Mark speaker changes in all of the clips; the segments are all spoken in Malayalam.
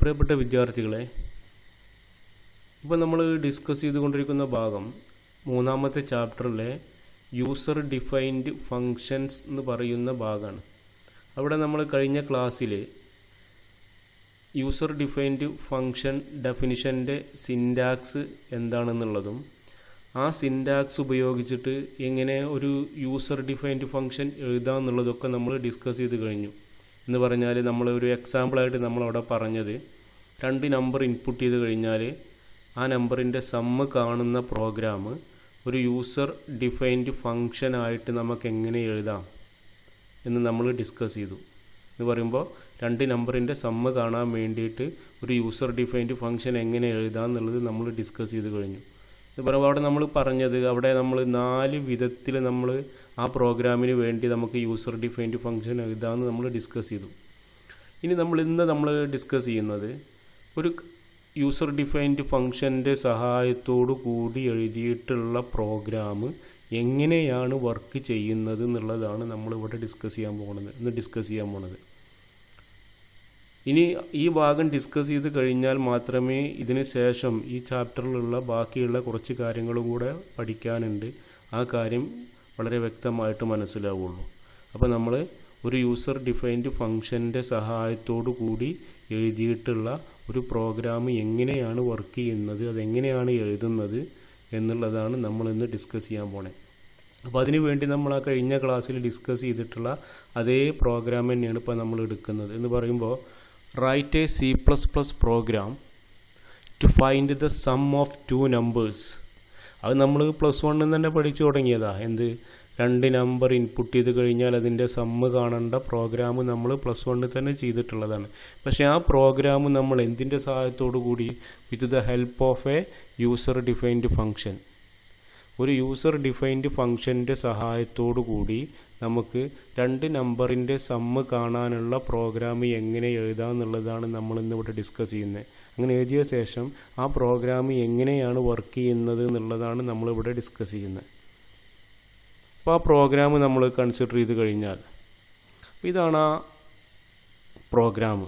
Speaker 1: പ്രിയപ്പെട്ട വിദ്യാർത്ഥികളെ, ഇപ്പോൾ നമ്മൾ ഡിസ്കസ് ചെയ്തുകൊണ്ടിരിക്കുന്ന ഭാഗം മൂന്നാമത്തെ ചാപ്റ്ററിലെ യൂസർ ഡിഫൈൻഡ് ഫങ്ഷൻസ് എന്ന് പറയുന്ന ഭാഗമാണ്. അവിടെ നമ്മൾ കഴിഞ്ഞ ക്ലാസ്സിൽ യൂസർ ഡിഫൈൻഡ് ഫങ്ഷൻ ഡെഫിനിഷൻ്റെ സിൻറ്റാക്സ് എന്താണെന്നുള്ളതും ആ സിൻറ്റാക്സ് ഉപയോഗിച്ചിട്ട് എങ്ങനെ ഒരു യൂസർ ഡിഫൈൻഡ് ഫങ്ഷൻ എഴുതാമെന്നുള്ളതൊക്കെ നമ്മൾ ഡിസ്കസ് ചെയ്ത് കഴിഞ്ഞു. എന്ന് പറഞ്ഞാൽ നമ്മൾ ഒരു എക്സാമ്പിളായിട്ട് നമ്മളവിടെ പറഞ്ഞത് 2 നമ്പർ ഇൻപുട്ട് ചെയ്ത് കഴിഞ്ഞാൽ ആ നമ്പറിൻ്റെ സമ്മ് കാണുന്ന പ്രോഗ്രാം ഒരു യൂസർ ഡിഫൈൻഡ് ഫങ്ഷനായിട്ട് നമുക്ക് എങ്ങനെ എഴുതാം എന്ന് നമ്മൾ ഡിസ്കസ് ചെയ്തു. എന്ന് പറയുമ്പോൾ 2 നമ്പറിൻ്റെ സമ്മ് കാണാൻ വേണ്ടിയിട്ട് ഒരു യൂസർ ഡിഫൈൻഡ് ഫങ്ഷൻ എങ്ങനെ എഴുതാം എന്നുള്ളത് നമ്മൾ ഡിസ്കസ് ചെയ്ത് കഴിഞ്ഞു. എന്ന് പറയുമ്പോൾ അവിടെ നമ്മൾ പറഞ്ഞത് അവിടെ നമ്മൾ 4 വിധത്തിൽ നമ്മൾ ആ പ്രോഗ്രാമിന് വേണ്ടി നമുക്ക് യൂസർ ഡിഫൈൻഡ് ഫങ്ഷൻ എഴുതാമെന്ന് നമ്മൾ ഡിസ്കസ് ചെയ്തു. ഇനി നമ്മൾ ഡിസ്കസ് ചെയ്യുന്നത് ഒരു യൂസർ ഡിഫൈൻഡ് ഫങ്ഷൻ്റെ സഹായത്തോടു കൂടി എഴുതിയിട്ടുള്ള പ്രോഗ്രാം എങ്ങനെയാണ് വർക്ക് ചെയ്യുന്നത് എന്നുള്ളതാണ് നമ്മളിവിടെ ഡിസ്കസ് ചെയ്യാൻ പോകുന്നത്. ഇനി ഈ ഭാഗം ഡിസ്കസ് ചെയ്ത് കഴിഞ്ഞാൽ മാത്രമേ ഇതിന് ശേഷം ഈ ചാപ്റ്ററിലുള്ള ബാക്കിയുള്ള കുറച്ച് കാര്യങ്ങളും കൂടെ പഠിക്കാനുണ്ട്. ആ കാര്യം വളരെ വ്യക്തമായിട്ട് മനസ്സിലാവുള്ളൂ. അപ്പോൾ നമ്മൾ ഒരു യൂസർ ഡിഫൈൻഡ് ഫങ്ഷൻ്റെ സഹായത്തോടു കൂടി എഴുതിയിട്ടുള്ള ഒരു പ്രോഗ്രാം എങ്ങനെയാണ് വർക്ക് ചെയ്യുന്നത്, അതെങ്ങനെയാണ് എഴുതുന്നത് എന്നുള്ളതാണ് നമ്മളിന്ന് ഡിസ്കസ് ചെയ്യാൻ പോണേ. അപ്പോൾ അതിനു വേണ്ടി നമ്മൾ ആ കഴിഞ്ഞ ക്ലാസ്സിൽ ഡിസ്കസ് ചെയ്തിട്ടുള്ള അതേ പ്രോഗ്രാം തന്നെയാണ് ഇപ്പോൾ നമ്മൾ എടുക്കുന്നത്. എന്ന് പറയുമ്പോൾ write a C++ program to find the sum of 2 numbers. അത് നമ്മൾ +1 തന്നെ പഠിച്ചു തുടങ്ങിയതാ. 2 നമ്പർ ഇൻപുട്ട് ചെയ്ത് കഴിഞ്ഞാൽ അതിൻ്റെ സമ്മ് കാണേണ്ട പ്രോഗ്രാം നമ്മൾ +1 തന്നെ ചെയ്തിട്ടുള്ളതാണ്. പക്ഷേ ആ പ്രോഗ്രാം നമ്മൾ എന്തിൻ്റെ സഹായത്തോടു കൂടി, with the help of A user defined function, ഒരു യൂസർ ഡിഫൈൻഡ് ഫങ്ഷൻ്റെ സഹായത്തോടു കൂടി നമുക്ക് 2 നമ്പറിൻ്റെ സമ്മ് കാണാനുള്ള പ്രോഗ്രാം എങ്ങനെ എഴുതാമെന്നുള്ളതാണ് നമ്മളിന്നിവിടെ ഡിസ്കസ് ചെയ്യുന്നത്. അങ്ങനെ എഴുതിയ ശേഷം ആ പ്രോഗ്രാം എങ്ങനെയാണ് വർക്ക് ചെയ്യുന്നത് എന്നുള്ളതാണ് നമ്മളിവിടെ ഡിസ്കസ് ചെയ്യുന്നത്. അപ്പോൾ ആ പ്രോഗ്രാം നമ്മൾ കൺസിഡർ ചെയ്ത് കഴിഞ്ഞാൽ ഇതാണ് ആ പ്രോഗ്രാം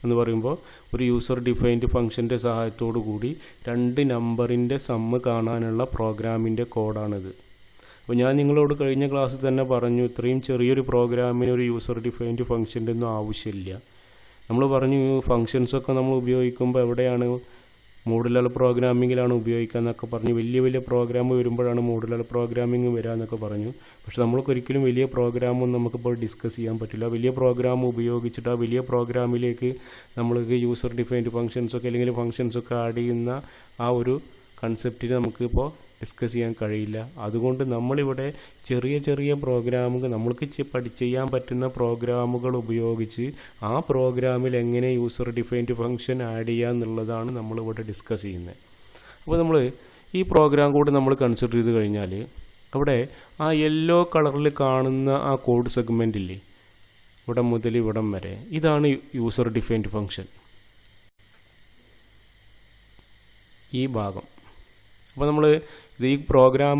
Speaker 1: എന്ന് പറയുമ്പോൾ ഒരു യൂസർ ഡിഫൈൻഡ് ഫങ്ഷൻ്റെ സഹായത്തോടു കൂടി 2 നമ്പറിൻ്റെ സമ്മ് കാണാനുള്ള പ്രോഗ്രാമിൻ്റെ കോഡാണിത്. അപ്പോൾ ഞാൻ നിങ്ങളോട് കഴിഞ്ഞ ക്ലാസ്സിൽ തന്നെ പറഞ്ഞു, ഇത്രയും ചെറിയൊരു പ്രോഗ്രാമിന് ഒരു യൂസർ ഡിഫൈൻഡ് ഫങ്ഷൻ്റെ ഒന്നും ആവശ്യമില്ല. നമ്മൾ പറഞ്ഞു ഫങ്ഷൻസൊക്കെ നമ്മൾ ഉപയോഗിക്കുമ്പോൾ എവിടെയാണ്, മോഡുലർ പ്രോഗ്രാമിങ്ങിലാണ് ഉപയോഗിക്കുക എന്നൊക്കെ പറഞ്ഞു. വലിയ പ്രോഗ്രാം വരുമ്പോഴാണ് മോഡുലർ പ്രോഗ്രാമിങ് വരിക എന്നൊക്കെ പറഞ്ഞു. പക്ഷെ നമ്മൾക്കൊരിക്കലും വലിയ പ്രോഗ്രാമൊന്നും നമുക്കിപ്പോൾ ഡിസ്കസ് ചെയ്യാൻ പറ്റില്ല. വലിയ പ്രോഗ്രാം ഉപയോഗിച്ചിട്ട് ആ വലിയ പ്രോഗ്രാമിലേക്ക് നമ്മൾക്ക് യൂസർ ഡിഫൈൻഡ് ഫങ്ഷൻസൊക്കെ അല്ലെങ്കിൽ ഫങ്ഷൻസൊക്കെ ആഡ് ചെയ്യുന്ന ആ ഒരു കൺസെപ്റ്റിന് നമുക്കിപ്പോൾ ഡിസ്കസ് ചെയ്യാൻ കഴിയില്ല. അതുകൊണ്ട് നമ്മളിവിടെ ചെറിയ പ്രോഗ്രാമുകൾ നമ്മൾക്ക് ചെയ്യാൻ പറ്റുന്ന പ്രോഗ്രാമുകൾ ഉപയോഗിച്ച് ആ പ്രോഗ്രാമിൽ എങ്ങനെ യൂസർ ഡിഫൈൻഡ് ഫങ്ഷൻ ആഡ് ചെയ്യുക എന്നുള്ളതാണ് നമ്മളിവിടെ ഡിസ്കസ് ചെയ്യുന്നത്. അപ്പോൾ നമ്മൾ ഈ പ്രോഗ്രാം കൂടി നമ്മൾ കൺസിഡർ ചെയ്ത് കഴിഞ്ഞാൽ അവിടെ ആ യെല്ലോ കളറിൽ കാണുന്ന ആ കോഡ് സെഗ്മെൻ്റ് ഇല്ലേ, ഇവിടെ മുതൽ ഇവിടം വരെ, ഇതാണ് യൂസർ ഡിഫൈൻഡ് ഫങ്ഷൻ, ഈ ഭാഗം. അപ്പോൾ നമ്മൾ ഈ പ്രോഗ്രാം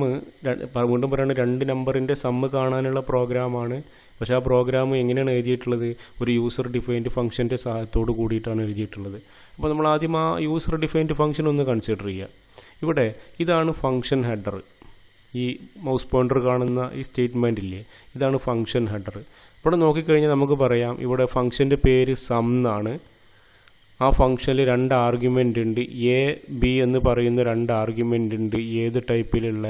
Speaker 1: വീണ്ടും പറയുന്നത് 2 നമ്പറിൻ്റെ സമ്മ് കാണാനുള്ള പ്രോഗ്രാമാണ്. പക്ഷേ ആ പ്രോഗ്രാം എങ്ങനെയാണ് എഴുതിയിട്ടുള്ളത്, ഒരു യൂസർ ഡിഫൈൻഡ് ഫങ്ഷൻ്റെ സഹായത്തോട് കൂടിയിട്ടാണ് എഴുതിയിട്ടുള്ളത്. അപ്പോൾ നമ്മൾ ആദ്യം ആ യൂസർ ഡിഫൈൻഡ് ഫങ്ഷൻ ഒന്ന് കൺസിഡർ ചെയ്യുക. ഇവിടെ ഇതാണ് ഫങ്ഷൻ ഹെഡർ. ഈ മൗസ് പോയിൻ്റർ കാണുന്ന ഈ സ്റ്റേറ്റ്മെൻ്റ് ഇല്ലേ, ഇതാണ് ഫങ്ഷൻ ഹെഡർ. ഇവിടെ നോക്കിക്കഴിഞ്ഞാൽ നമുക്ക് പറയാം ഇവിടെ ഫങ്ഷൻ്റെ പേര് സം എന്നാണ്. ആ ഫങ്ഷനിൽ 2 ആർഗ്യുമെൻ്റ് ഉണ്ട്. എ ബി എന്ന് പറയുന്ന 2 ആർഗ്യുമെൻ്റ് ഉണ്ട്. ഏത് ടൈപ്പിലുള്ള,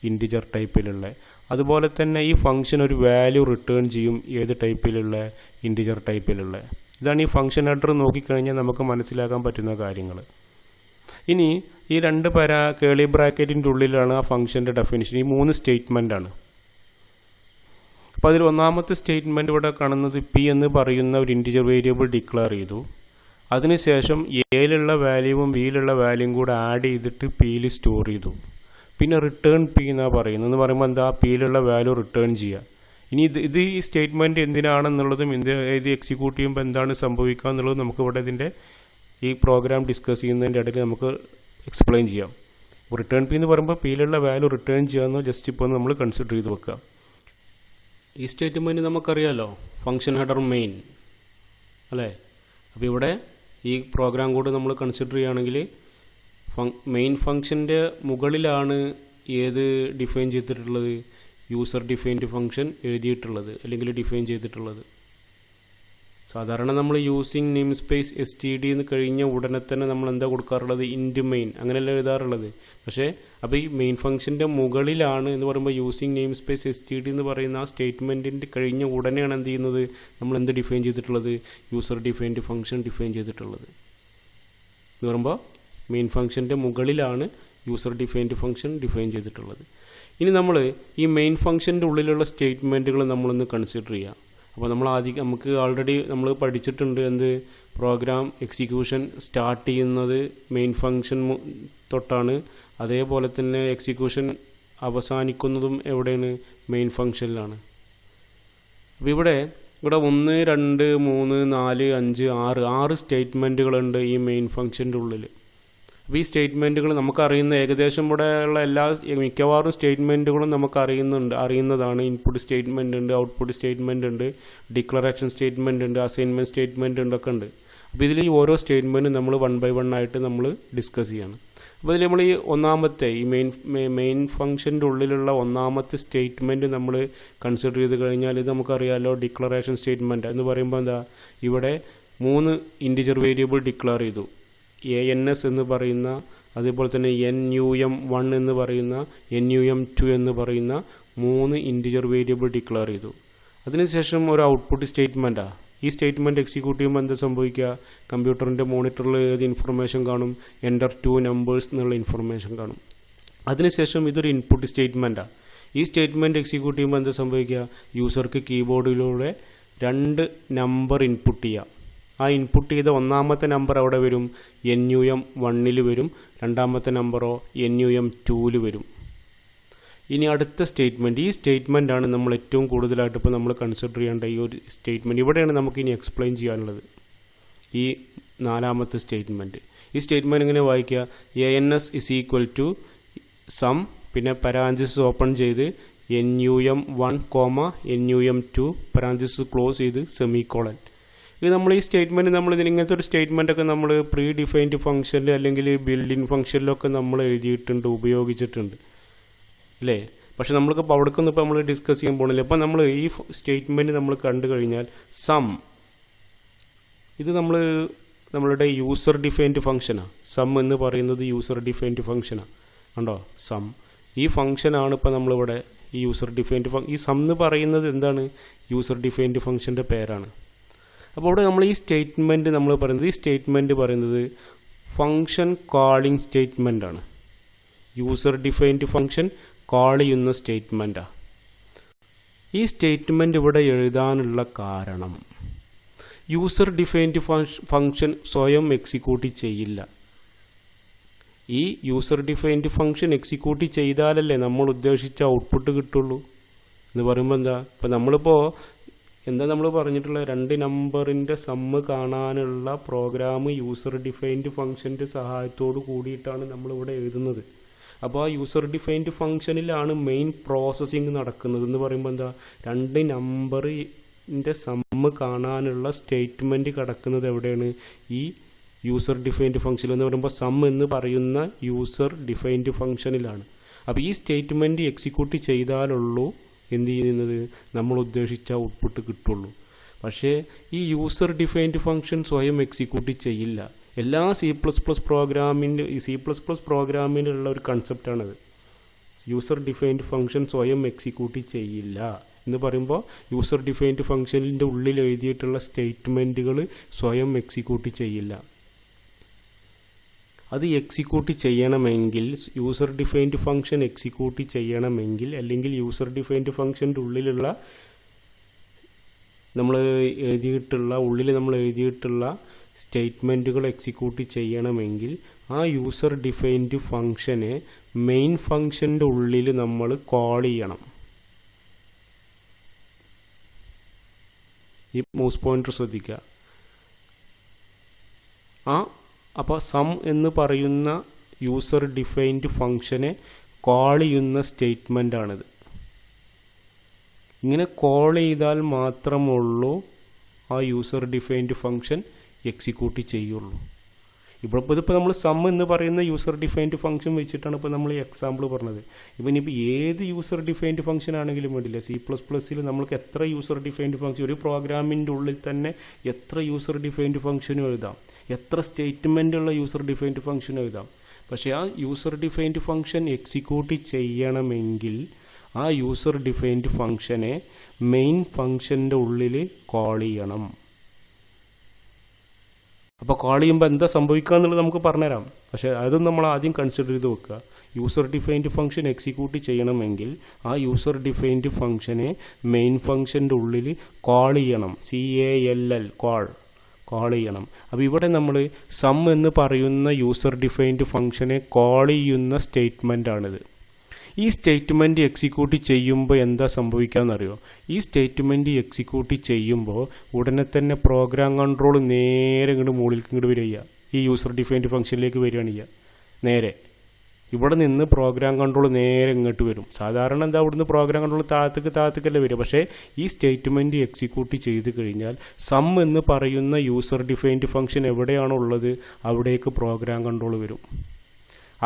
Speaker 1: ഇൻറ്റിജർ ടൈപ്പിലുള്ള. അതുപോലെ തന്നെ ഈ ഫങ്ഷൻ ഒരു വാല്യൂ റിട്ടേൺ ചെയ്യും. ഏത് ടൈപ്പിലുള്ള, ഇൻറ്റിജർ ടൈപ്പിലുള്ള. ഇതാണ് ഈ ഫങ്ഷൻ ഹെഡർ. നോക്കിക്കഴിഞ്ഞാൽ നമുക്ക് മനസ്സിലാക്കാൻ പറ്റുന്ന കാര്യങ്ങൾ. ഇനി ഈ 2 കേളി ബ്രാക്കറ്റിൻ്റെ ഉള്ളിലാണ് ആ ഫങ്ഷൻ്റെ ഡെഫിനിഷൻ. ഈ 3 സ്റ്റേറ്റ്മെൻ്റാണ്. അപ്പോൾ അതിൽ ഒന്നാമത്തെ സ്റ്റേറ്റ്മെൻറ്റ് ഇവിടെ കാണുന്നത് പി എന്ന് പറയുന്ന ഒരു ഇൻറ്റിജർ വേരിയബിൾ ഡിക്ലെയർ ചെയ്തു. അതിനുശേഷം എയിലുള്ള വാല്യൂവും ബിയിലുള്ള വാല്യൂവും കൂടെ ആഡ് ചെയ്തിട്ട് പിയിൽ സ്റ്റോർ ചെയ്തു. പിന്നെ റിട്ടേൺ പി എന്നാണ് പറയുന്നത്. എന്ന് പറയുമ്പോൾ എന്താ, പിയിലുള്ള വാല്യൂ റിട്ടേൺ ചെയ്യുക. ഇനി ഇത് ഈ സ്റ്റേറ്റ്മെൻറ്റ് എന്തിനാണെന്നുള്ളതും ഇത് എക്സിക്യൂട്ട് ചെയ്യുമ്പോൾ എന്താണ് സംഭവിക്കുക എന്നുള്ളതും നമുക്കിവിടെ ഇതിൻ്റെ ഈ പ്രോഗ്രാം ഡിസ്കസ് ചെയ്യുന്നതിൻ്റെ ഇടയിൽ നമുക്ക് എക്സ്പ്ലെയിൻ ചെയ്യാം. റിട്ടേൺ പി എന്ന് പറയുമ്പോൾ പിയിലുള്ള വാല്യൂ റിട്ടേൺ ചെയ്യാമെന്ന് ജസ്റ്റ് ഇപ്പോൾ നമ്മൾ കൺസിഡർ ചെയ്ത് വെക്കുക. ഈ സ്റ്റേറ്റ്മെൻറ്റ് നമുക്കറിയാമല്ലോ, ഫങ്ഷൻ ഹെഡർ മെയിൻ അല്ലേ. അപ്പോൾ ഇവിടെ ഈ പ്രോഗ്രാം കോഡ് നമ്മൾ കൺസിഡർ ചെയ്യുകയാണെങ്കിൽ മെയിൻ ഫംഗ്ഷൻ്റെ മുകളിലാണ് ഏത് ഡിഫൈൻ ചെയ്തിട്ടുള്ളത്, യൂസർ ഡിഫൈൻഡ് ഫംഗ്ഷൻ എഴുതിയിട്ടുള്ളത് അല്ലെങ്കിൽ ഡിഫൈൻ ചെയ്തിട്ടുള്ളത്. സാധാരണ നമ്മൾ യൂസിങ് നെയിം സ്പേസ് std എന്ന് കഴിഞ്ഞ ഉടനെ തന്നെ നമ്മൾ എന്താ കൊടുക്കാറുള്ളത്, ഇൻറ്റ് മെയിൻ അങ്ങനെയല്ല എഴുതാറുള്ളത്. പക്ഷേ അപ്പോൾ ഈ മെയിൻ ഫംഗ്ഷൻ്റെ മുകളിലാണ് എന്ന് പറയുമ്പോൾ യൂസിങ് നെയിം സ്പേസ് std എന്ന് പറയുന്ന ആ സ്റ്റേറ്റ്മെൻറ്റിൻ്റെ കഴിഞ്ഞ ഉടനെയാണ് എന്ത് ചെയ്യുന്നത്, നമ്മൾ എന്ത് ഡിഫൈൻ ചെയ്തിട്ടുള്ളത്, യൂസർ ഡിഫൈൻഡ് ഫംഗ്ഷൻ ഡിഫൈൻ ചെയ്തിട്ടുള്ളത്. എന്ന് പറയുമ്പോൾ മെയിൻ ഫംഗ്ഷൻ്റെ മുകളിലാണ് യൂസർ ഡിഫൈൻഡ് ഫംഗ്ഷൻ ഡിഫൈൻ ചെയ്തിട്ടുള്ളത്. ഇനി നമ്മൾ ഈ മെയിൻ ഫംഗ്ഷൻ്റെ ഉള്ളിലുള്ള സ്റ്റേറ്റ്മെൻറ്റുകൾ നമ്മളൊന്ന് കൺസിഡർ ചെയ്യാം. അപ്പോൾ നമുക്ക് ആൾറെഡി നമ്മൾ പഠിച്ചിട്ടുണ്ട് എന്ത്, പ്രോഗ്രാം എക്സിക്യൂഷൻ സ്റ്റാർട്ട് ചെയ്യുന്നത് മെയിൻ ഫംഗ്ഷൻ തൊട്ടാണ്, അതേപോലെ തന്നെ എക്സിക്യൂഷൻ അവസാനിക്കുന്നതും എവിടെയാണ്, മെയിൻ ഫംഗ്ഷനിലാണ്. അപ്പോൾ ഇവിടെ 1 2 3 4 5 6 സ്റ്റേറ്റ്മെൻറ്റുകളുണ്ട് ഈ മെയിൻ ഫംഗ്ഷൻ്റെ ഉള്ളിൽ. അപ്പോൾ ഈ സ്റ്റേറ്റ്മെൻറ്റുകൾ നമുക്കറിയുന്ന ഏകദേശം ഇവിടെ ഉള്ള മിക്കവാറും സ്റ്റേറ്റ്മെൻറ്റുകളും നമുക്ക് അറിയുന്നതാണ്. ഇൻപുട്ട് സ്റ്റേറ്റ്മെൻ്റ് ഉണ്ട്, ഔട്ട്പുട്ട് സ്റ്റേറ്റ്മെൻ്റ് ഉണ്ട്, ഡിക്ലറേഷൻ സ്റ്റേറ്റ്മെൻ്റ് ഉണ്ട്, അസൈൻമെൻറ്റ് സ്റ്റേറ്റ്മെൻ്റ് ഉണ്ട്, ഒക്കെ ഉണ്ട്. അപ്പോൾ ഇതിൽ ഈ ഓരോ സ്റ്റേറ്റ്മെൻറ്റും നമ്മൾ 1 by 1 ആയിട്ട് നമ്മൾ ഡിസ്കസ് ചെയ്യണം. അപ്പോൾ ഇതിൽ നമ്മൾ ഈ ഒന്നാമത്തെ ഈ മെയിൻ ഫംഗ്ഷൻ്റെ ഉള്ളിലുള്ള ഒന്നാമത്തെ സ്റ്റേറ്റ്മെൻറ്റ് നമ്മൾ കൺസിഡർ ചെയ്ത് കഴിഞ്ഞാൽ ഇത് നമുക്കറിയാമല്ലോ, ഡിക്ലറേഷൻ സ്റ്റേറ്റ്മെൻറ്റ് എന്ന് പറയുമ്പോൾ എന്താ, ഇവിടെ 3 ഇൻറ്റിജർ വേരിയബിൾ ഡിക്ലെയർ ചെയ്തു. ans എന്ന് പറയുന്ന, അതേപോലെ തന്നെ num1 എന്ന് പറയുന്ന, num2 എന്ന് പറയുന്ന 3 ഇൻറ്റിജർ വേരിയബിൾ ഡിക്ലെയർ ചെയ്തു. അതിനുശേഷം ഒരു ഔട്ട്പുട്ട് സ്റ്റേറ്റ്മെൻറ്റാണ്. ഈ സ്റ്റേറ്റ്മെൻറ്റ് എക്സിക്യൂട്ട് ചെയ്യുമ്പോൾ എന്താ സംഭവിക്കുക, കമ്പ്യൂട്ടറിൻ്റെ മോണിറ്ററിൽ ഏത് ഇൻഫർമേഷൻ കാണും, എൻ്റർ 2 നമ്പേഴ്സ് എന്നുള്ള ഇൻഫർമേഷൻ കാണും. അതിനുശേഷം ഇതൊരു ഇൻപുട്ട് സ്റ്റേറ്റ്മെൻറ്റാണ്. ഈ സ്റ്റേറ്റ്മെൻറ്റ് എക്സിക്യൂട്ട് ചെയ്യുമ്പോൾ എന്താ സംഭവിക്കുക, യൂസർക്ക് കീബോർഡിലൂടെ 2 നമ്പർ ഇൻപുട്ട് ചെയ്യുക. ആ ഇൻപുട്ട് ചെയ്ത ഒന്നാമത്തെ നമ്പർ അവിടെ വരും, num1 വരും, രണ്ടാമത്തെ നമ്പറോ num2 വരും. ഇനി അടുത്ത സ്റ്റേറ്റ്മെൻറ്റ്, ഈ സ്റ്റേറ്റ്മെൻറ്റാണ് നമ്മൾ ഏറ്റവും കൂടുതലായിട്ട് ഇപ്പോൾ നമ്മൾ കൺസിഡർ ചെയ്യേണ്ട ഈ ഒരു സ്റ്റേറ്റ്മെൻറ്റ്. ഇവിടെയാണ് നമുക്ക് ഇനി എക്സ്പ്ലെയിൻ ചെയ്യാനുള്ളത്, ഈ 4ാമത്തെ സ്റ്റേറ്റ്മെൻറ്റ്. ഈ സ്റ്റേറ്റ്മെൻറ്റ് എങ്ങനെ വായിക്കുക, ans = സം, പിന്നെ പരാൻതീസിസ് ഓപ്പൺ ചെയ്ത് num1, num2 പരാൻതീസിസ് ക്ലോസ് ചെയ്ത് സെമിക്കോളൻ. ഇത് നമ്മൾ ഈ സ്റ്റേറ്റ്മെൻറ്റ് ഇങ്ങനത്തെ ഒരു സ്റ്റേറ്റ്മെൻറ്റൊക്കെ നമ്മൾ പ്രീ ഡിഫൈൻഡ് ഫംഗ്ഷനിൽ അല്ലെങ്കിൽ ബിൽഡിൻ ഫംഗ്ഷനിലൊക്കെ നമ്മൾ എഴുതിയിട്ടുണ്ട്, ഉപയോഗിച്ചിട്ടുണ്ട് അല്ലേ. പക്ഷെ നമ്മൾക്കിപ്പോൾ അവിടേക്കൊന്നും ഇപ്പോൾ നമ്മൾ ഡിസ്കസ് ചെയ്യാൻ പോകണില്ല. ഇപ്പോൾ നമ്മൾ ഈ സ്റ്റേറ്റ്മെൻറ്റ് നമ്മൾ കണ്ടു കഴിഞ്ഞാൽ സം, ഇത് നമ്മളുടെ യൂസർ ഡിഫൈൻഡ് ഫംഗ്ഷനാണ്. സം എന്ന് പറയുന്നത് യൂസർ ഡിഫൈൻഡ് ഫംഗ്ഷനാണ്, കണ്ടോ, സം. ഈ ഫംഗ്ഷനാണ് ഇപ്പോൾ നമ്മളിവിടെ ഈ യൂസർ ഡിഫൈൻഡ് ഈ സം എന്ന് പറയുന്നത് എന്താണ്, യൂസർ ഡിഫൈൻഡ് ഫംഗ്ഷൻ്റെ പേരാണ്. അപ്പോൾ ഇവിടെ നമ്മൾ ഈ സ്റ്റേറ്റ്മെൻറ്റ് പറയുന്നത് ഫംഗ്ഷൻ കോളിംഗ് സ്റ്റേറ്റ്മെൻറ്റാണ്. യൂസർ ഡിഫൈൻഡ് ഫംഗ്ഷൻ കോൾ ചെയ്യുന്ന സ്റ്റേറ്റ്മെൻറ്റാണ്. ഈ സ്റ്റേറ്റ്മെൻറ്റ് ഇവിടെ എഴുതാനുള്ള കാരണം, യൂസർ ഡിഫൈൻഡ് ഫംഗ്ഷൻ സ്വയം എക്സിക്യൂട്ട് ചെയ്യില്ല. ഈ യൂസർ ഡിഫൈൻഡ് ഫംഗ്ഷൻ എക്സിക്യൂട്ട് ചെയ്താലല്ലേ നമ്മൾ ഉദ്ദേശിച്ച ഔട്ട്പുട്ട് കിട്ടുള്ളൂ. എന്ന് പറയുമ്പോൾ ഇപ്പോൾ നമ്മൾ പറഞ്ഞിട്ടുള്ള 2 നമ്പറിൻ്റെ സമ്മ് കാണാനുള്ള പ്രോഗ്രാം യൂസർ ഡിഫൈൻഡ് ഫംഗ്ഷൻ്റെ സഹായത്തോട് കൂടിയിട്ടാണ് നമ്മളിവിടെ എഴുതുന്നത്. അപ്പോൾ ആ യൂസർ ഡിഫൈൻഡ് ഫംഗ്ഷനിലാണ് മെയിൻ പ്രോസസ്സിങ് നടക്കുന്നത്. എന്ന് പറയുമ്പോൾ 2 നമ്പറിൻ്റെ സമ്മ് കാണാനുള്ള സ്റ്റേറ്റ്മെൻറ്റ് കിടക്കുന്നത് എവിടെയാണ്, ഈ യൂസർ ഡിഫൈൻഡ് ഫംഗ്ഷൻ എന്ന് പറയുമ്പോൾ സം എന്ന് പറയുന്ന യൂസർ ഡിഫൈൻഡ് ഫംഗ്ഷനിലാണ്. അപ്പോൾ ഈ സ്റ്റേറ്റ്മെൻറ്റ് എക്സിക്യൂട്ട് ചെയ്താലുള്ളൂ എന്ത് ചെയ്യുന്നത്, നമ്മൾ ഉദ്ദേശിച്ച ഔട്ട്പുട്ട് കിട്ടുള്ളൂ. പക്ഷേ ഈ യൂസർ ഡിഫൈൻഡ് ഫംഗ്ഷൻ സ്വയം എക്സിക്യൂട്ട് ചെയ്യില്ല. എല്ലാ C++ പ്രോഗ്രാമിനുള്ള ഒരു കൺസെപ്റ്റാണത്. യൂസർ ഡിഫൈൻഡ് ഫംഗ്ഷൻ സ്വയം എക്സിക്യൂട്ട് ചെയ്യില്ല എന്ന് പറയുമ്പോൾ യൂസർ ഡിഫൈൻഡ് ഫംഗ്ഷനിൻ്റെ ഉള്ളിൽ എഴുതിയിട്ടുള്ള സ്റ്റേറ്റ്മെൻറ്റുകൾ സ്വയം എക്സിക്യൂട്ട് ചെയ്യില്ല. അത് എക്സിക്യൂട്ട് ചെയ്യണമെങ്കിൽ, യൂസർ ഡിഫൈൻഡ് ഫംഗ്ഷൻ എക്സിക്യൂട്ട് ചെയ്യണമെങ്കിൽ, അല്ലെങ്കിൽ യൂസർ ഡിഫൈൻഡ് ഫംഗ്ഷൻ്റെ ഉള്ളിൽ നമ്മൾ എഴുതിയിട്ടുള്ള സ്റ്റേറ്റ്മെൻറ്റുകൾ എക്സിക്യൂട്ട് ചെയ്യണമെങ്കിൽ ആ യൂസർ ഡിഫൈൻഡ് ഫംഗ്ഷനെ മെയിൻ ഫംഗ്ഷൻ്റെ ഉള്ളിൽ നമ്മൾ കോൾ ചെയ്യണം. ഈ മൗസ് പോയിന്റർ ശ്രദ്ധിക്കുക. അപ്പോൾ സം എന്ന് പറയുന്ന യൂസർ ഡിഫൈൻഡ് ഫംഗ്ഷനെ കോൾ ചെയ്യുന്ന സ്റ്റേറ്റ്മെൻറ്റാണിത്. ഇങ്ങനെ കോൾ ചെയ്താൽ മാത്രമുള്ളൂ ആ യൂസർ ഡിഫൈൻഡ് ഫംഗ്ഷൻ എക്സിക്യൂട്ട് ചെയ്യുള്ളൂ. ഇതിപ്പോൾ നമ്മൾ സം എന്ന് പറയുന്ന യൂസർ ഡിഫൈൻഡ് ഫംഗ്ഷൻ വെച്ചിട്ടാണ് ഇപ്പോൾ നമ്മൾ ഈ എക്സാമ്പിൾ പറഞ്ഞത്. ഇനിയിപ്പോൾ ഏത് യൂസർ ഡിഫൈൻഡ് ഫംഗ്ഷൻ ആണെങ്കിലും വേണ്ടില്ല, C++ൽ നമ്മൾക്ക് എത്ര യൂസർ ഡിഫൈൻഡ് ഫംഗ്ഷൻ, ഒരു പ്രോഗ്രാമിൻ്റെ ഉള്ളിൽ തന്നെ എത്ര യൂസർ ഡിഫൈൻഡ് ഫംഗ്ഷനും എഴുതാം, എത്ര സ്റ്റേറ്റ്മെൻറ്റുള്ള യൂസർ ഡിഫൈൻഡ് ഫംഗ്ഷനും എഴുതാം. പക്ഷേ ആ യൂസർ ഡിഫൈൻഡ് ഫംഗ്ഷൻ എക്സിക്യൂട്ട് ചെയ്യണമെങ്കിൽ ആ യൂസർ ഡിഫൈൻഡ് ഫംഗ്ഷനെ മെയിൻ ഫംഗ്ഷൻ്റെ ഉള്ളിൽ കോൾ ചെയ്യണം. അപ്പോൾ കോൾ ചെയ്യുമ്പോൾ എന്താ സംഭവിക്കുക എന്നുള്ളത് നമുക്ക് പറഞ്ഞുതരാം. പക്ഷേ അതും നമ്മൾ ആദ്യം കൺസിഡർ ചെയ്ത് വെക്കുക. യൂസർ ഡിഫൈൻഡ് ഫംഗ്ഷൻ എക്സിക്യൂട്ട് ചെയ്യണമെങ്കിൽ ആ യൂസർ ഡിഫൈൻഡ് ഫംഗ്ഷനെ മെയിൻ ഫംഗ്ഷൻ്റെ ഉള്ളിൽ കോൾ ചെയ്യണം. CALL കോൾ ചെയ്യണം. അപ്പോൾ ഇവിടെ നമ്മൾ സം എന്ന് പറയുന്ന യൂസർ ഡിഫൈൻഡ് ഫംഗ്ഷനെ കോൾ ചെയ്യുന്ന സ്റ്റേറ്റ്മെൻറ്റാണിത്. ഈ സ്റ്റേറ്റ്മെൻറ്റ് എക്സിക്യൂട്ട് ചെയ്യുമ്പോൾ എന്താ സംഭവിക്കാമെന്നറിയോ? ഈ സ്റ്റേറ്റ്മെൻറ്റ് എക്സിക്യൂട്ട് ചെയ്യുമ്പോൾ ഉടനെ തന്നെ പ്രോഗ്രാം കൺട്രോൾ നേരെ ഇങ്ങോട്ട് മുകളിലേക്ക് ഇങ്ങോട്ട് വരിക, ഈ യൂസർ ഡിഫൈൻഡ് ഫംഗ്ഷനിലേക്ക് വരികയാണ് ചെയ്യുക. നേരെ ഇവിടെ നിന്ന് പ്രോഗ്രാം കൺട്രോൾ നേരെ ഇങ്ങോട്ട് വരും. സാധാരണ എന്താ ഇവിടുന്ന് പ്രോഗ്രാം കൺട്രോൾ താഴത്തേക്കല്ലേ വരിക. പക്ഷേ ഈ സ്റ്റേറ്റ്മെൻറ്റ് എക്സിക്യൂട്ട് ചെയ്ത് കഴിഞ്ഞാൽ സം എന്ന് പറയുന്ന യൂസർ ഡിഫൈൻഡ് ഫംഗ്ഷൻ എവിടെയാണോ ഉള്ളത് അവിടേക്ക് പ്രോഗ്രാം കൺട്രോൾ വരും.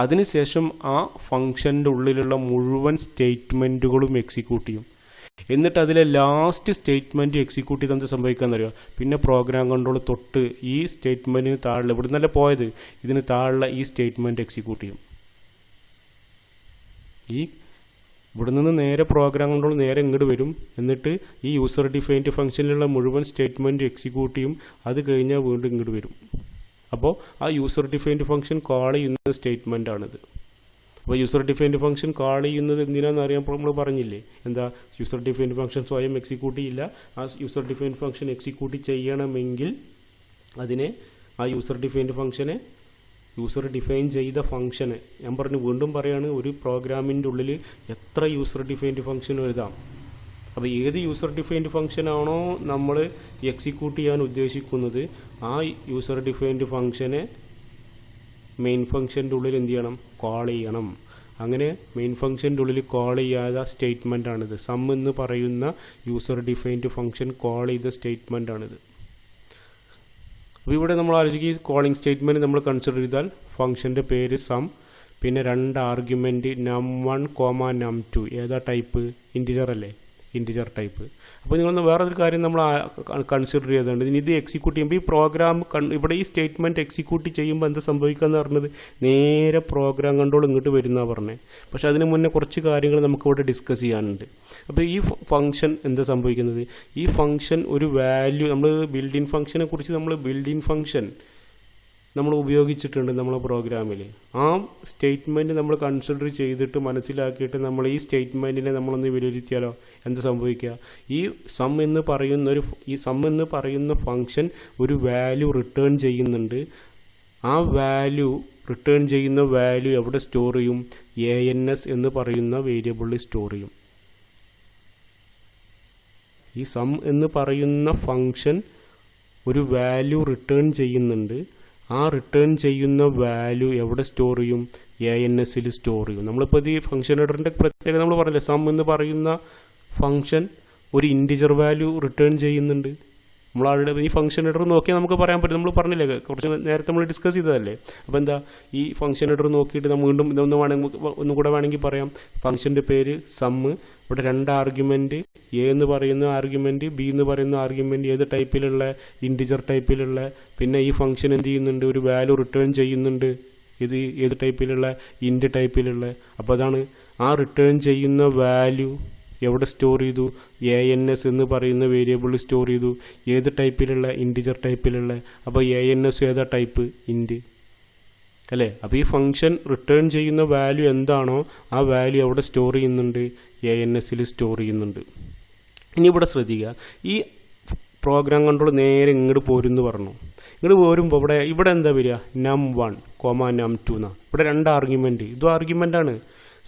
Speaker 1: അതിനുശേഷം ആ ഫംഗ്ഷൻ്റെ ഉള്ളിലുള്ള മുഴുവൻ സ്റ്റേറ്റ്മെൻറ്റുകളും എക്സിക്യൂട്ട് ചെയ്യും. എന്നിട്ട് അതിലെ ലാസ്റ്റ് സ്റ്റേറ്റ്മെൻറ്റ് എക്സിക്യൂട്ട് ചെയ്ത് എന്ത് സംഭവിക്കാമെന്നറിയാം? പിന്നെ പ്രോഗ്രാം കൺട്രോൾ തൊട്ട് ഈ സ്റ്റേറ്റ്മെൻറ്റിന് താഴെ, ഇവിടെ നിന്നല്ല പോയത്, ഇതിന് താഴെ ഈ സ്റ്റേറ്റ്മെൻറ്റ് എക്സിക്യൂട്ട് ചെയ്യും. ഇവിടെ നിന്ന് നേരെ പ്രോഗ്രാം കൺട്രോൾ നേരെ ഇങ്ങോട്ട് വരും. എന്നിട്ട് ഈ യൂസർ ഡിഫൈൻഡ് ഫംഗ്ഷനിലുള്ള മുഴുവൻ സ്റ്റേറ്റ്മെൻറ്റ് എക്സിക്യൂട്ട് ചെയ്യും. അത് കഴിഞ്ഞാൽ വീണ്ടും ഇങ്ങോട്ട് വരും. അപ്പോൾ ആ യൂസർ ഡിഫൈൻഡ് ഫംഗ്ഷൻ കോൾ ചെയ്യുന്ന സ്റ്റേറ്റ്മെൻറ്റാണിത്. അപ്പോൾ യൂസർ ഡിഫൈൻഡ് ഫംഗ്ഷൻ കോൾ ചെയ്യുന്നത് എന്തിനാണെന്ന് അറിയാൻ നമ്മൾ പറഞ്ഞില്ലേ? എന്താ, യൂസർ ഡിഫൈൻഡ് ഫംഗ്ഷൻ സ്വയം എക്സിക്യൂട്ട് ചെയ്യില്ല. ആ യൂസർ ഡിഫൈൻഡ് ഫംഗ്ഷൻ എക്സിക്യൂട്ട് ചെയ്യണമെങ്കിൽ അതിനെ ആ യൂസർ ഡിഫൈൻഡ് ഫംഗ്ഷനെ, യൂസർ ഡിഫൈൻ ചെയ്ത ഫംഗ്ഷന്, ഞാൻ പറഞ്ഞു വീണ്ടും പറയാണ്, ഒരു പ്രോഗ്രാമിൻ്റെ ഉള്ളിൽ എത്ര യൂസർ ഡിഫൈൻഡ് ഫംഗ്ഷൻ എഴുതാം. അപ്പോൾ ഏത് യൂസർ ഡിഫൈൻഡ് ഫംഗ്ഷനാണോ നമ്മൾ എക്സിക്യൂട്ട് ചെയ്യാൻ ഉദ്ദേശിക്കുന്നത് ആ യൂസർ ഡിഫൈൻഡ് ഫംഗ്ഷനെ മെയിൻ ഫംഗ്ഷൻ്റെ ഉള്ളിൽ എന്ത് ചെയ്യണം? കോൾ ചെയ്യണം. അങ്ങനെ മെയിൻ ഫംഗ്ഷൻ്റെ ഉള്ളിൽ കോൾ ചെയ്യാത്ത സ്റ്റേറ്റ്മെൻറ്റാണിത്. സം എന്ന് പറയുന്ന യൂസർ ഡിഫൈൻഡ് ഫംഗ്ഷൻ കോൾ ചെയ്ത സ്റ്റേറ്റ്മെൻറ്റാണിത്. അപ്പോൾ ഇവിടെ നമ്മൾ ആലോചിക്കുക, ഈ കോളിംഗ് സ്റ്റേറ്റ്മെൻറ്റ് നമ്മൾ കൺസിഡർ ചെയ്താൽ ഫംഗ്ഷൻ്റെ പേര് സം, പിന്നെ 2 ആർഗ്യുമെൻറ്റ് num1, num2. ഏതാ ടൈപ്പ്? ഇൻറ്റിജർ അല്ലേ? Integer type. അപ്പോൾ നിങ്ങളൊന്ന് വേറൊരു കാര്യം നമ്മൾ കൺസിഡർ ചെയ്തിട്ടുണ്ട്. ഇനി ഇത് എക്സിക്യൂട്ട് ചെയ്യുമ്പോൾ ഈ പ്രോഗ്രാം ഇവിടെ ഈ സ്റ്റേറ്റ്മെൻറ്റ് എക്സിക്യൂട്ട് ചെയ്യുമ്പോൾ എന്താ സംഭവിക്കുക എന്ന് പറഞ്ഞത്, നേരെ പ്രോഗ്രാം കൺട്രോൾ ഇങ്ങോട്ട് വരുന്നതാണ് പറഞ്ഞത്. പക്ഷേ അതിന് മുന്നേ കുറച്ച് കാര്യങ്ങൾ നമുക്കിവിടെ ഡിസ്കസ് ചെയ്യാനുണ്ട്. അപ്പോൾ ഈ ഫംഗ്ഷൻ എന്താ സംഭവിക്കുന്നത്? ഈ ഫംഗ്ഷൻ ഒരു വാല്യൂ, നമ്മൾ ബിൽഡ് ഇൻ ഫംഗ്ഷനെ കുറിച്ച് നമ്മൾ ബിൽഡ് ഇൻ ഫംഗ്ഷൻ നമ്മൾ ഉപയോഗിച്ചിട്ടുണ്ട് നമ്മളെ പ്രോഗ്രാമിൽ. ആ സ്റ്റേറ്റ്മെൻറ്റ് നമ്മൾ കൺസിഡർ ചെയ്തിട്ട് മനസ്സിലാക്കിയിട്ട് നമ്മൾ ഈ സ്റ്റേറ്റ്മെൻറ്റിനെ നമ്മളൊന്ന് വിലയിരുത്തിയാലോ എന്ത് സംഭവിക്കുക? ഈ സം എന്ന് പറയുന്ന ഫംഗ്ഷൻ ഒരു വാല്യൂ റിട്ടേൺ ചെയ്യുന്നുണ്ട്. ആ വാല്യൂ റിട്ടേൺ ചെയ്യുന്ന വാല്യൂ എവിടെ സ്റ്റോർ ചെയ്യും? ANS എന്ന് പറയുന്ന വേരിയബിളിൽ സ്റ്റോർ ചെയ്യും. ഈ സം എന്ന് പറയുന്ന ഫംഗ്ഷൻ ഒരു വാല്യൂ റിട്ടേൺ ചെയ്യുന്നുണ്ട്. ആ റിട്ടേൺ ചെയ്യുന്ന വാല്യൂ എവിടെ സ്റ്റോർ ചെയ്യും? ANSൽ സ്റ്റോർ ചെയ്യും. നമ്മളിപ്പോൾ ഇത് ഈ ഫംഗ്ഷൻ ഹെഡറിൻ്റെ പ്രത്യേകത നമ്മൾ പറഞ്ഞില്ലേ, സം എന്ന് പറയുന്ന ഫംഗ്ഷൻ ഒരു ഇൻറ്റിജർ വാല്യൂ റിട്ടേൺ ചെയ്യുന്നുണ്ട്. നമ്മൾ ഈ ഫംഗ്ഷൻ ഹെഡർ നോക്കിയാൽ നമുക്ക് പറയാൻ പറ്റും. നമ്മൾ പറഞ്ഞില്ലേ, കുറച്ച് നേരത്തെ നമ്മൾ ഡിസ്കസ് ചെയ്തതല്ലേ. അപ്പോൾ എന്താ, ഈ ഫംഗ്ഷൻ ഹെഡർ നോക്കിയിട്ട് നമ്മൾ വീണ്ടും ഒന്നും കൂടെ വേണമെങ്കിൽ പറയാം. ഫംഗ്ഷൻ്റെ പേര് സം, ഇവിടെ 2 ആർഗ്യുമെൻറ്റ്, A എന്ന് പറയുന്ന ആർഗ്യുമെൻറ്റ്, B എന്ന് പറയുന്ന ആർഗ്യുമെൻറ്റ് ഏത് ടൈപ്പിലുള്ള? ഇൻറ്റിജർ ടൈപ്പിലുള്ള. പിന്നെ ഈ ഫംഗ്ഷൻ എന്ത് ചെയ്യുന്നുണ്ട്? ഒരു വാല്യൂ റിട്ടേൺ ചെയ്യുന്നുണ്ട്. ഇത് ഏത് ടൈപ്പിലുള്ള? ഇൻറ്റ് ടൈപ്പിലുള്ള. അപ്പോൾ അതാണ് ആ റിട്ടേൺ ചെയ്യുന്ന വാല്യൂ എവിടെ സ്റ്റോർ ചെയ്തു? ANS എന്ന് പറയുന്ന വേരിയബിളിൽ സ്റ്റോർ ചെയ്തു. ഏത് ടൈപ്പിലുള്ള? ഇൻറ്റിജർ ടൈപ്പിലുള്ള. അപ്പോൾ ANS ഏതാ ടൈപ്പ്? ഇൻറ്റ് അല്ലേ? അപ്പോൾ ഈ ഫംഗ്ഷൻ റിട്ടേൺ ചെയ്യുന്ന വാല്യൂ എന്താണോ ആ വാല്യൂ എവിടെ സ്റ്റോർ ചെയ്യുന്നുണ്ട്? ANSൽ സ്റ്റോർ ചെയ്യുന്നുണ്ട്. ഇനി ഇവിടെ ശ്രദ്ധിക്കുക, ഈ പ്രോഗ്രാം കൺട്രോൾ നേരെ ഇങ്ങോട്ട് പോരുമെന്ന് പറഞ്ഞു. ഇങ്ങോട്ട് പോരുമ്പോൾ ഇവിടെ എന്താ വരിക? num1, num2 എന്നാണ്. ഇവിടെ 2 ആർഗ്യുമെൻറ്റ്, ഇതും ആർഗ്യുമെൻ്റാണ്.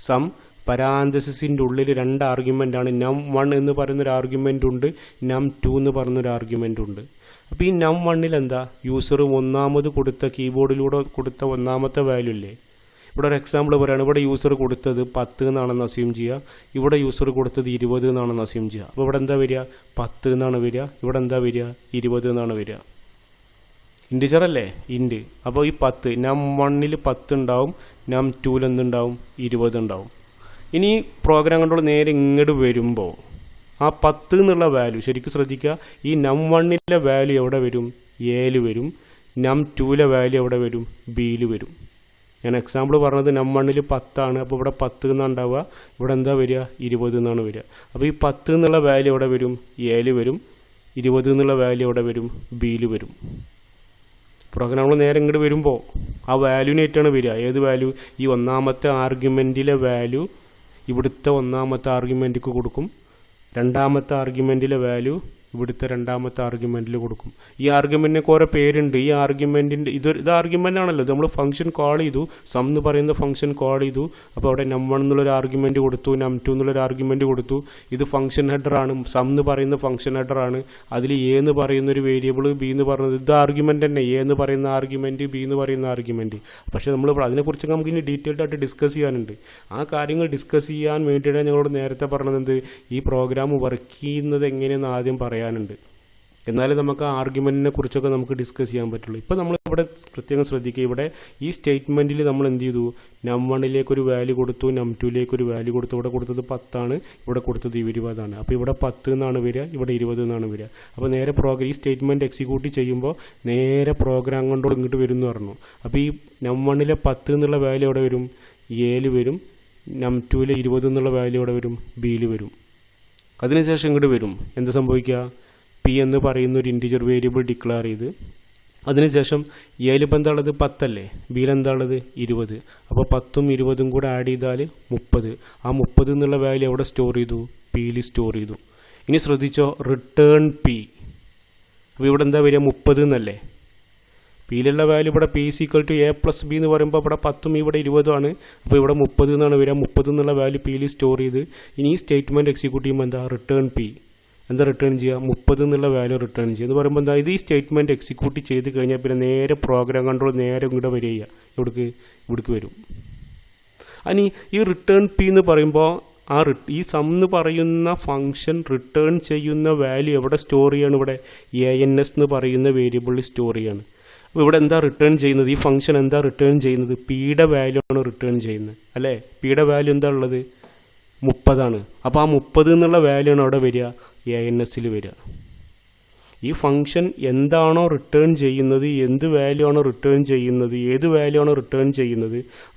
Speaker 1: സം പരാന്തസിൻ്റെ ഉള്ളിൽ 2 ആർഗ്യുമെൻ്റാണ്. num1 എന്ന് പറയുന്നൊരു ആർഗ്യുമെൻ്റ് ഉണ്ട്, num2 എന്ന് പറയുന്നൊരു ആർഗ്യുമെൻ്റ് ഉണ്ട്. അപ്പോൾ ഈ num1ൽ എന്താ? യൂസർ ഒന്നാമത് കൊടുത്ത, കീബോർഡിലൂടെ കൊടുത്ത ഒന്നാമത്തെ വാല്യൂ ഇല്ലേ? ഇവിടെ ഒരു എക്സാമ്പിൾ പറയുകയാണ്. ഇവിടെ യൂസർ കൊടുത്തത് 10 എന്നാണെന്ന് അസ്യൂം ചെയ്യുക. ഇവിടെ യൂസർ കൊടുത്തത് 20 എന്നാണെന്ന് അസ്യൂം ചെയ്യുക. അപ്പോൾ ഇവിടെ എന്താ വരിക? 10 എന്നാണ് വരിക. ഇവിടെ എന്താ വരിക? 20 എന്നാണ് വരിക. ഇൻറ്റിജർ അല്ലേ, ഇൻറ്റ്. അപ്പോൾ ഈ 10 num1 10 ഉണ്ടാവും, num2 എന്തുണ്ടാവും, 20 ഉണ്ടാവും. ഇനി പ്രോഗ്രാം കൺട്രോൾ നേരെ ഇങ്ങോട്ട് വരുമ്പോൾ ആ 10 എന്നുള്ള വാല്യൂ ശരിക്കും ശ്രദ്ധിക്കുക. ഈ num1 വാല്യൂ എവിടെ വരും, എയിൽ വരും. num2 വാല്യൂ എവിടെ വരും, ബിയിൽ വരും. ഞാൻ എക്സാമ്പിൾ പറഞ്ഞത് num1 10 അപ്പോൾ ഇവിടെ 10 എന്നാണ് ഉണ്ടാവുക, ഇവിടെ എന്താ വരിക, 20 എന്നാണ് വരിക. അപ്പോൾ ഈ 10 എന്നുള്ള വാല്യൂ എവിടെ വരും, എയിൽ വരും. 20 എന്നുള്ള വാല്യൂ എവിടെ വരും, ബിയിൽ വരും. പ്രോഗ്രാം നേരെ ഇങ്ങോട്ട് വരുമ്പോൾ ആ വാല്യൂനായിട്ടാണ് വരിക. ഏത് വാല്യൂ, ഈ ഒന്നാമത്തെ ആർഗ്യുമെൻറ്റിലെ വാല്യൂ ഇവിടുത്തെ ഒന്നാമത്തെ ആർഗ്യുമെൻറ്റിക്ക് കൊടുക്കും. രണ്ടാമത്തെ ആർഗ്യുമെൻറ്റിലെ വാല്യൂ ഇവിടുത്തെ രണ്ടാമത്തെ ആർഗ്യുമെൻറ്റിൽ കൊടുക്കും. ഈ ആർഗ്യുമെൻറ്റിനൊക്കെ ഓരോ പേരുണ്ട്. ഈ ആർഗ്യുമെൻറ്റിൻ്റെ ഇത് ആർഗ്യുമെൻ്റ് ആണല്ലോ, നമ്മൾ ഫംഗ്ഷൻ കോൾ ചെയ്തു, സം എന്ന് പറയുന്ന ഫംഗ്ഷൻ കോൾ ചെയ്തു. അപ്പോൾ അവിടെ num1 എന്നുള്ളൊരു ആർഗ്യുമെൻറ്റ് കൊടുത്തു, num2 എന്നുള്ളൊരു ആർഗ്യുമെൻറ്റ് കൊടുത്തു. ഇത് ഫംഗ്ഷൻ ഹെഡറാണ്, സം എന്ന് പറയുന്ന ഫംഗ്ഷൻ ഹെഡറാണ്. അതിൽ എ എന്ന് പറയുന്നൊരു വേരിയബിൾ, ബി എന്ന് പറയുന്നത് ഇത് ആർഗ്യുമെൻ്റ് തന്നെ. എ എന്ന് പറയുന്ന ആർഗ്യുമെൻറ്റ്, ബി എന്ന് പറയുന്ന ആർഗ്യുമെൻറ്റ്. പക്ഷേ നമ്മൾ അതിനെക്കുറിച്ച് നമുക്ക് ഇനി ഡീറ്റെയിൽഡ് ആയിട്ട് ഡിസ്കസ് ചെയ്യാനുണ്ട്. ആ കാര്യങ്ങൾ ഡിസ്കസ് ചെയ്യാൻ വേണ്ടിയിട്ടാണ് ഞങ്ങളോട് നേരത്തെ പറഞ്ഞത് എന്ത്, ഈ പ്രോഗ്രാം വർക്ക് ചെയ്യുന്നത് എങ്ങനെയെന്ന് ആദ്യം പറയാനുണ്ട്. എന്നാലും നമുക്ക് ആ ആർഗ്യുമെൻറ്റിനെ കുറിച്ചൊക്കെ നമുക്ക് ഡിസ്കസ് ചെയ്യാൻ പറ്റുള്ളൂ. ഇപ്പോൾ നമ്മൾ ഇവിടെ പ്രത്യേകം ശ്രദ്ധിക്കുക, ഇവിടെ ഈ സ്റ്റേറ്റ്മെൻറ്റിൽ നമ്മൾ എന്ത് ചെയ്തു, num1 ഒരു വാല്യൂ കൊടുത്തു, num2 ഒരു വാല്യൂ കൊടുത്തു. ഇവിടെ കൊടുത്തത് 10 ഇവിടെ കൊടുത്തത് 20 അപ്പോൾ ഇവിടെ 10 എന്നാണ് വരിക, ഇവിടെ 20 എന്നാണ് വരിക. അപ്പോൾ നേരെ ഈ സ്റ്റേറ്റ്മെൻറ്റ് എക്സിക്യൂട്ട് ചെയ്യുമ്പോൾ നേരെ പ്രോഗ്രാം കൊണ്ടോട് ഇങ്ങോട്ട് വരും എന്ന് പറഞ്ഞു. അപ്പോൾ ഈ num1 10 എന്നുള്ള വാല്യൂ എവിടെ വരും, എയിൽ വരും. num2 20 എന്നുള്ള വാല്യൂ എവിടെ വരും, ബിയിൽ വരും. അതിനുശേഷം ഇങ്ങോട്ട് വരും. എന്ത് സംഭവിക്കുക, പി എന്ന് പറയുന്ന ഒരു ഇൻറ്റിജർ വേരിയബിൾ ഡിക്ലെയർ ചെയ്ത് അതിനുശേഷം എയിൽ ഇപ്പോൾ എന്താ ഉള്ളത്, 10 അല്ലേ, ബിയിൽ എന്താ ഉള്ളത്, 20. അപ്പോൾ 10ഉം 20ഉം കൂടെ ആഡ് ചെയ്താൽ 30. ആ 30 എന്നുള്ള വാല്യൂ എവിടെ സ്റ്റോർ ചെയ്തു, പിയിൽ സ്റ്റോർ ചെയ്തു. ഇനി ശ്രദ്ധിച്ചോ, റിട്ടേൺ പി. അപ്പോൾ ഇവിടെ എന്താ വരിക, 30 എന്നല്ലേ. പിയിലുള്ള വാല്യൂ ഇവിടെ പി = എ + ബി എന്ന് പറയുമ്പോൾ ഇവിടെ 10ഉം ഇവിടെ 20ഉമാണ്. അപ്പോൾ ഇവിടെ 30 എന്നാണ് വരിക. 30 എന്നുള്ള വാല്യൂ പിയിൽ സ്റ്റോർ ചെയ്ത് ഇനി ഈ സ്റ്റേറ്റ്മെൻറ്റ് എക്സിക്യൂട്ട് ചെയ്യുമ്പോൾ എന്താ, റിട്ടേൺ പി. എന്താ റിട്ടേൺ ചെയ്യുക, 30 എന്നുള്ള വാല്യൂ റിട്ടേൺ ചെയ്യുക. എന്ന് പറയുമ്പോൾ എന്താ, ഇത് ഈ സ്റ്റേറ്റ്മെൻറ്റ് എക്സിക്യൂട്ട് ചെയ്ത് കഴിഞ്ഞാൽ പിന്നെ നേരെ പ്രോഗ്രാം കൺട്രോൾ നേരെ ഇങ്ങോട്ട് വരിക, ഇവിടേക്ക് വരും. ഇനി ഈ റിട്ടേൺ പി എന്ന് പറയുമ്പോൾ ഈ സം എന്ന് പറയുന്ന ഫംഗ്ഷൻ റിട്ടേൺ ചെയ്യുന്ന വാല്യൂ എവിടെ സ്റ്റോർ ചെയ്യാണ്, ഇവിടെ ans എന്ന് പറയുന്ന വേരിയബിളിൽ സ്റ്റോർ ചെയ്യാണ്. അപ്പോൾ ഇവിടെ എന്താ റിട്ടേൺ ചെയ്യുന്നത്, ഈ ഫംഗ്ഷൻ എന്താ റിട്ടേൺ ചെയ്യുന്നത്, പിയുടെ വാല്യൂ ആണ് റിട്ടേൺ ചെയ്യുന്നത് അല്ലേ. പിയുടെ വാല്യൂ എന്താ ഉള്ളത്, 30. അപ്പോൾ ആ 30 എന്നുള്ള വാല്യൂ ആണ് അവിടെ വരിക, ansൽ വരിക. ഈ ഫംഗ്ഷൻ എന്താണോ റിട്ടേൺ ചെയ്യുന്നത്, എന്ത് വാല്യൂ ആണോ റിട്ടേൺ ചെയ്യുന്നത്, ഏത് വാല്യൂ ആണോ റിട്ടേൺ ചെയ്യുന്നത്,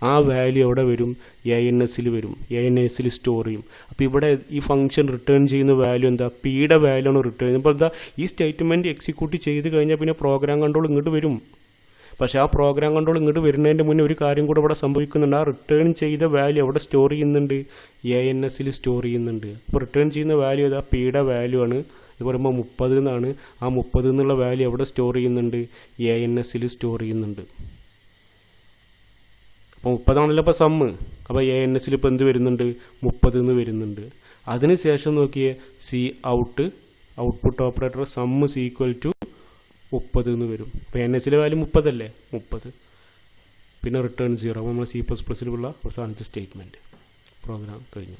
Speaker 1: ആ വാല്യൂ എവിടെ വരും, ansൽ വരും, ansൽ സ്റ്റോർ ചെയ്യും. അപ്പോൾ ഇവിടെ ഈ ഫംഗ്ഷൻ റിട്ടേൺ ചെയ്യുന്ന വാല്യൂ എന്താ, പിയുടെ വാല്യൂ ആണ് റിട്ടേൺ ചെയ്യുന്നത്. അപ്പോൾ എന്താ, ഈ സ്റ്റേറ്റ്മെൻറ്റ് എക്സിക്യൂട്ട് ചെയ്ത് കഴിഞ്ഞാൽ പിന്നെ പ്രോഗ്രാം കൺട്രോൾ ഇങ്ങോട്ട് വരും. പക്ഷേ ആ പ്രോഗ്രാം കൺട്രോൾ ഇങ്ങോട്ട് വരുന്നതിൻ്റെ മുന്നേ ഒരു കാര്യം കൂടെ ഇവിടെ സംഭവിക്കുന്നുണ്ട്. ആ റിട്ടേൺ ചെയ്ത വാല്യൂ എവിടെ സ്റ്റോർ ചെയ്യുന്നുണ്ട്, ansൽ സ്റ്റോർ ചെയ്യുന്നുണ്ട്. അപ്പോൾ റിട്ടേൺ ചെയ്യുന്ന വാല്യൂ ഏതാ, പിയുടെ വാല്യൂ ആണ്. ഇത് പറയുമ്പോൾ 30 എന്നാണ്. ആ 30 എന്നുള്ള വാല്യൂ എവിടെ സ്റ്റോർ ചെയ്യുന്നുണ്ട്, ansൽ സ്റ്റോർ ചെയ്യുന്നുണ്ട്. അപ്പോൾ 30 ആണല്ലോ ഇപ്പോൾ സമ്മ്. അപ്പോൾ ansൽ ഇപ്പോൾ എന്ത് വരുന്നുണ്ട്, 30 എന്ന് വരുന്നുണ്ട്. അതിനുശേഷം നോക്കിയേ, ഔട്ട്പുട്ട് ഓപ്പറേറ്റർ സമ്മ് = 30 എന്ന് വരും. അപ്പോൾ nsലെ വാല്യൂ 30 അല്ലേ, 30. പിന്നെ റിട്ടേൺ 0. അപ്പോൾ നമ്മൾ C++ലുള്ള അവസാനത്തെ സ്റ്റേറ്റ്മെൻറ്റ് പ്രോഗ്രാം കഴിഞ്ഞു.